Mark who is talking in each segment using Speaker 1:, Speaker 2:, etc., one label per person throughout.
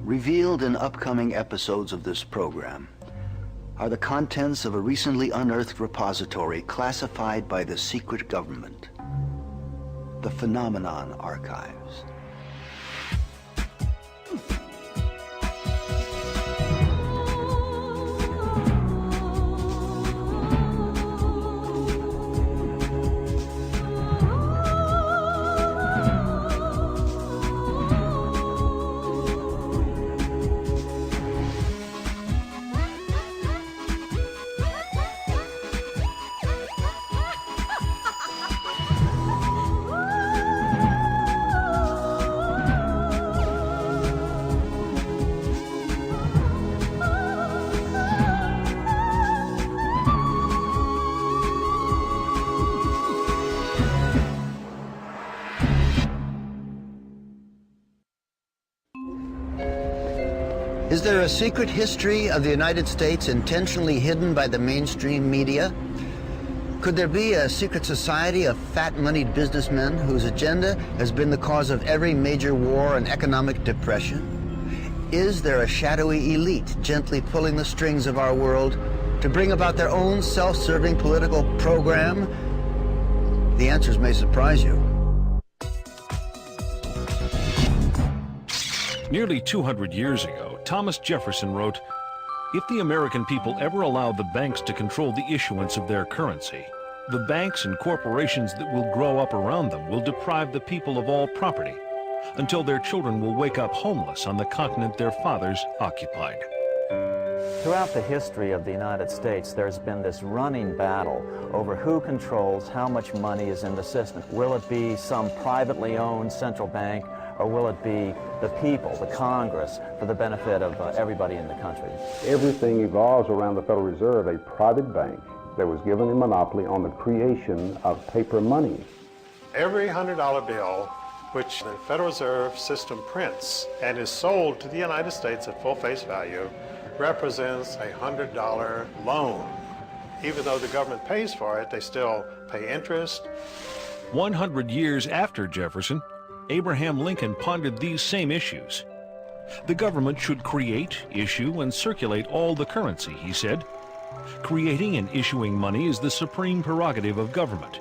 Speaker 1: Revealed in upcoming episodes of this program are the contents of a recently unearthed repository classified by the secret government, the Phenomenon Archives. Is there a secret history of the United States intentionally hidden by the mainstream media? Could there be a secret society of fat-moneyed businessmen whose agenda has been the cause of every major war and economic depression? Is there a shadowy elite gently pulling the strings of our world to bring about their own self-serving political program? The answers may surprise you.
Speaker 2: Nearly 200 years ago, Thomas Jefferson wrote, "If the American people ever allow the banks to control the issuance of their currency, the banks and corporations that will grow up around them will deprive the people of all property, until their children will wake up homeless on the continent their fathers occupied."
Speaker 3: Throughout the history of the United States, there's been this running battle over who controls how much money is in the system. Will it be some privately owned central bank, or will it be the people, the Congress, for the benefit of everybody in the country?
Speaker 4: Everything evolves around the Federal Reserve, a private bank that was given a monopoly on the creation of paper money.
Speaker 5: Every $100 bill which the Federal Reserve System prints and is sold to the United States at full face value represents a $100 loan. Even though the government pays for it, they still pay interest.
Speaker 2: 100 years after Jefferson, Abraham Lincoln pondered these same issues. The government should create, issue, and circulate all the currency, he said. Creating and issuing money is the supreme prerogative of government.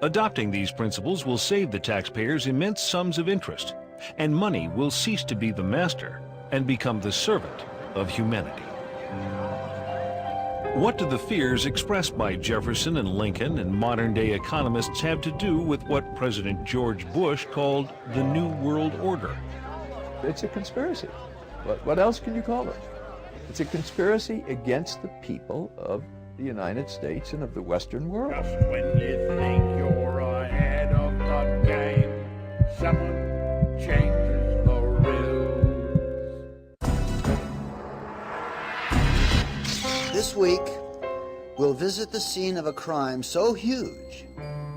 Speaker 2: Adopting these principles will save the taxpayers immense sums of interest, and money will cease to be the master and become the servant of humanity. What do the fears expressed by Jefferson and Lincoln and modern-day economists have to do with what President George Bush called the New World Order?
Speaker 6: It's a conspiracy. What else can you call it? It's a conspiracy against the people of the United States and of the Western world.
Speaker 7: Just when you think you're ahead of the game, someone changes the rules.
Speaker 1: This week, we'll visit the scene of a crime so huge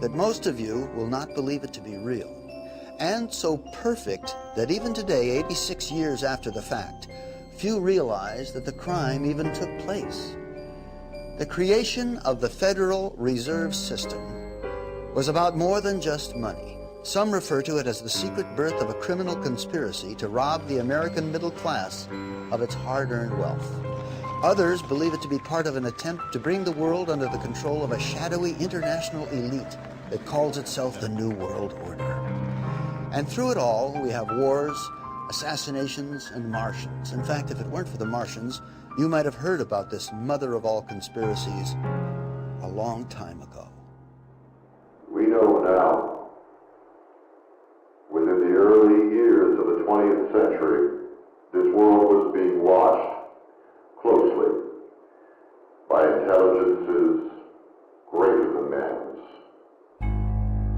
Speaker 1: that most of you will not believe it to be real, and so perfect that even today, 86 years after the fact, few realize that the crime even took place. The creation of the Federal Reserve System was about more than just money. Some refer to it as the secret birth of a criminal conspiracy to rob the American middle class of its hard-earned wealth. Others believe it to be part of an attempt to bring the world under the control of a shadowy international elite that calls itself the New World Order. And through it all, we have wars, assassinations, and Martians. In fact, if it weren't for the Martians, you might have heard about this mother of all conspiracies a long time ago.
Speaker 8: We know now, within the early years of the 20th century, this world was being watched closely by intelligences greater than man's.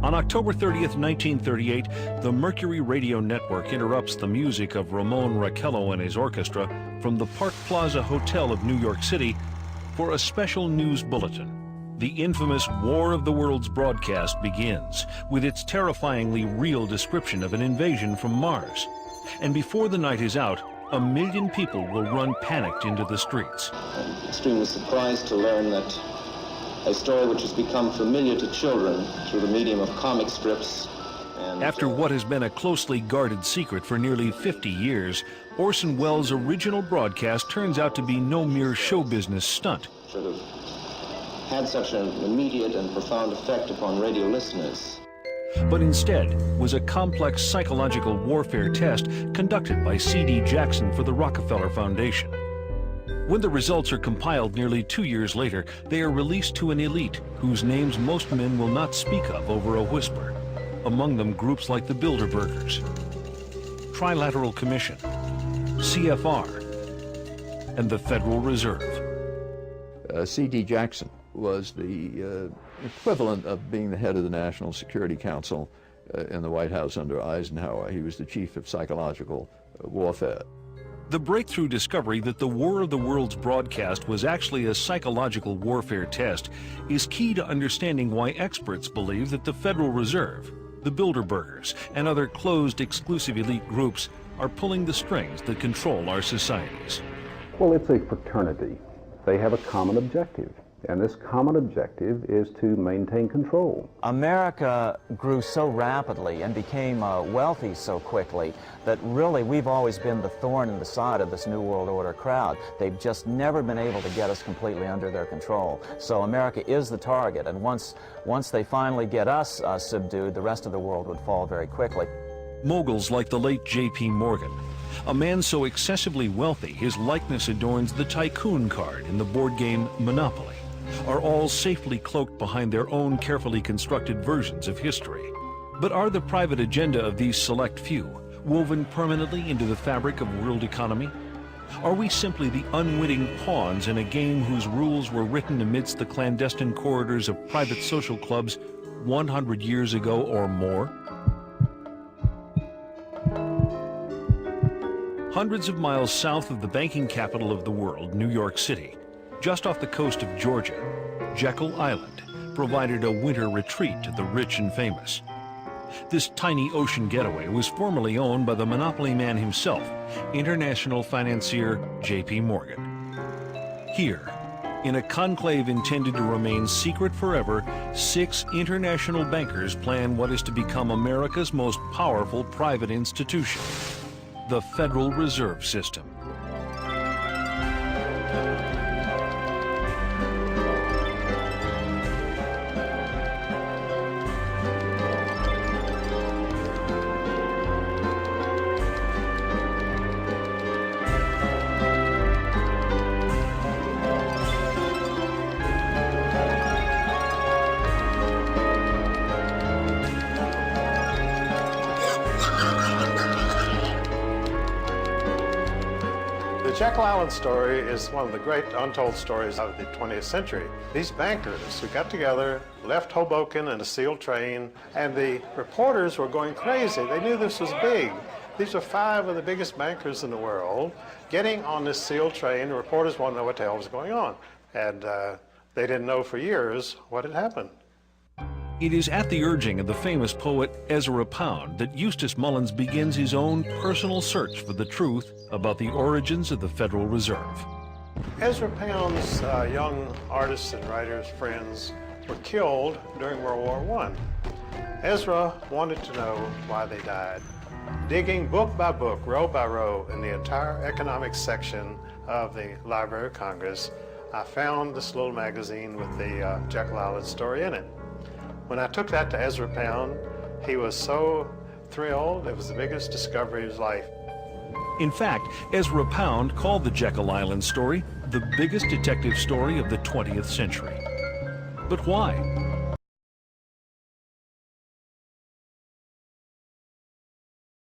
Speaker 2: On October 30th, 1938, the Mercury Radio Network interrupts the music of Ramon Raquello and his orchestra from the Park Plaza Hotel of New York City for a special news bulletin. The infamous War of the Worlds broadcast begins with its terrifyingly real description of an invasion from Mars. And before the night is out, 1 million people will run panicked into the streets.
Speaker 9: I'm extremely surprised to learn that a story which has become familiar to children through the medium of comic strips And
Speaker 2: After what has been a closely guarded secret for nearly 50 years, Orson Welles' original broadcast turns out to be no mere show business stunt.
Speaker 9: should have had such an immediate and profound effect upon radio listeners.
Speaker 2: But instead was a complex psychological warfare test conducted by C.D. Jackson for the Rockefeller Foundation. When the results are compiled nearly 2 years later, they are released to an elite whose names most men will not speak of over a whisper. Among them groups like the Bilderbergers, Trilateral Commission, CFR, and the Federal Reserve.
Speaker 6: C.D. Jackson was the equivalent of being the head of the National Security Council in the White House under Eisenhower. He was the chief of psychological warfare.
Speaker 2: The breakthrough discovery that the War of the Worlds broadcast was actually a psychological warfare test is key to understanding why experts believe that the Federal Reserve, the Bilderbergers, and other closed exclusive elite groups are pulling the strings that control our societies.
Speaker 4: Well, it's a fraternity. They have a common objective, and this common objective is to maintain control.
Speaker 3: America grew so rapidly and became wealthy so quickly that really we've always been the thorn in the side of this New World Order crowd. They've just never been able to get us completely under their control. So America is the target, and once they finally get us subdued, the rest of the world would fall very quickly.
Speaker 2: Moguls like the late J.P. Morgan, a man so excessively wealthy his likeness adorns the tycoon card in the board game Monopoly, are all safely cloaked behind their own carefully constructed versions of history. But are the private agenda of these select few woven permanently into the fabric of world economy? Are we simply the unwitting pawns in a game whose rules were written amidst the clandestine corridors of private social clubs 100 years ago or more? Hundreds of miles south of the banking capital of the world, New York City, just off the coast of Georgia, Jekyll Island provided a winter retreat to the rich and famous. This tiny ocean getaway was formerly owned by the monopoly man himself, international financier J.P. Morgan. Here, in a conclave intended to remain secret forever, 6 international bankers plan what is to become America's most powerful private institution, the Federal Reserve System.
Speaker 5: The Jekyll Island story is one of the great untold stories of the 20th century. These bankers who got together, left Hoboken in a sealed train, and the reporters were going crazy. They knew this was big. These are 5 of the biggest bankers in the world getting on this sealed train. The reporters wanted to know what the hell was going on. And they didn't know for years what had happened.
Speaker 2: It is at the urging of the famous poet Ezra Pound that Eustace Mullins begins his own personal search for the truth about the origins of the Federal Reserve.
Speaker 5: Ezra Pound's young artists and writers, friends, were killed during World War I. Ezra wanted to know why they died. Digging book by book, row by row, in the entire economics section of the Library of Congress, I found this little magazine with the Jekyll Island story in it. When I took that to Ezra Pound, he was so thrilled. It was the biggest discovery of his life.
Speaker 2: In fact, Ezra Pound called the Jekyll Island story the biggest detective story of the 20th century. But why?